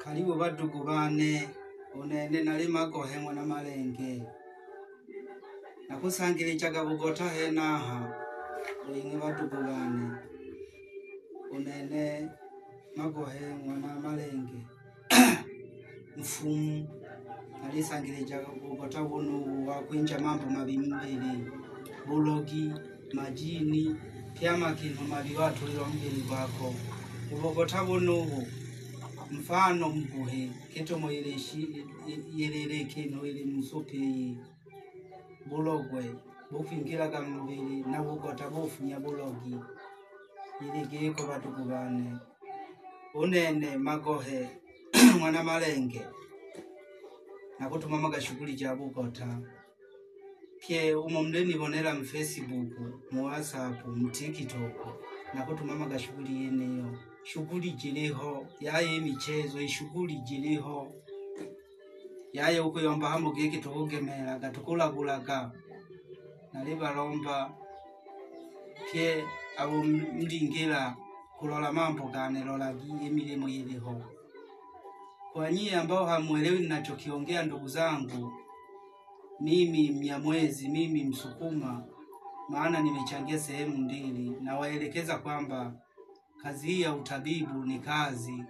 Karibu badugu bane unene nali Magohe Mwana Malenge nakusangilichaga Bugota henaha inge badugu bane unene Magohe Mwana Malenge mfumu nalisangilichaga Bugota bunu wakwinja mambo mabimbili bulogi majini pyama kintu mabi watu ilo mbili bako Bugota bunu mfano mbuhe keto moileshi yelele kino ile msupi bulogwe bufingira kamubili na Bugota bufunya bulogi ile geko badugu bane unene Magohe Mwana Malenge nakutuma magashughuli ja Bugota pye umomdeni bonera mu Facebook mu WhatsApp mu TikTok nakutuma magashughuli yeneyo shughuli jiliho yaye michezo ishughuli jiliho yaye uko yomba hamu geki tugemera gatukula gulaga nalibalomba pye abo mndingira kulola mambo ganelolagi emilimo yiliho kwa nyie ambao hamuelewi ninachokiongea ndugu zangu mimi Mnyamwezi mimi Msukuma maana nimechangia sehemu mbili na waelekeza kwamba kazi hii ya utabibu ni kazi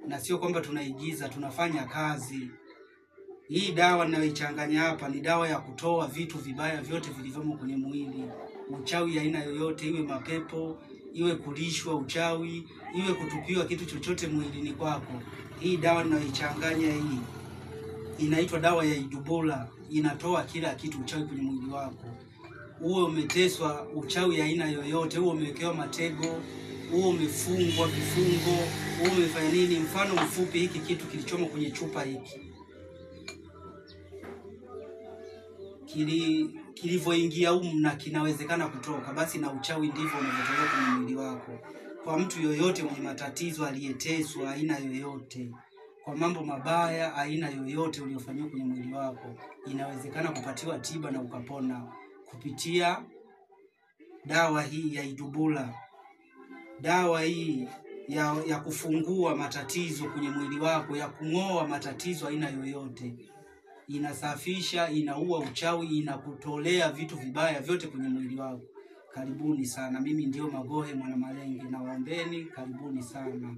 na sio kwamba tunaigiza, tunafanya kazi. Hii dawa ninayoichanganya hapa ni dawa ya kutoa vitu vibaya vyote vilivyomo kwenye mwili. Uchawi aina yoyote, iwe mapepo, iwe kulishwa uchawi, iwe kutupiwa kitu chochote mwilini kwako. Hii dawa ninayoichanganya hii inaitwa dawa ya Idubula, inatoa kila kitu uchawi kwenye mwili wako. Uwe umeteswa uchawi aina yoyote, uwe umewekewa matego, uwe umefungwa vifungo, uwe umefanya nini, mfano mfupi hiki kitu kilichomo kwenye chupa hiki. Kilivyoingia na kinawezekana kutoka, basi na uchawi ndivyo unavyotoka kwenye mwili wako. Kwa mtu yoyote mwenye matatizo aliyeteswa aina yoyote, kwa mambo mabaya aina yoyote uliyofanywa kwenye mwili wako, inawezekana kupatiwa tiba na ukapona kupitia dawa hii ya Idubula. Dawa hii ya kufungua matatizo kwenye mwili wako, ya kung'oa matatizo aina yoyote. Inasafisha, inaua uchawi, inakutolea vitu vibaya vyote kwenye mwili wako. Karibuni sana. Mimi ndio Magohe Mwana Malenge na waombeni, karibuni sana.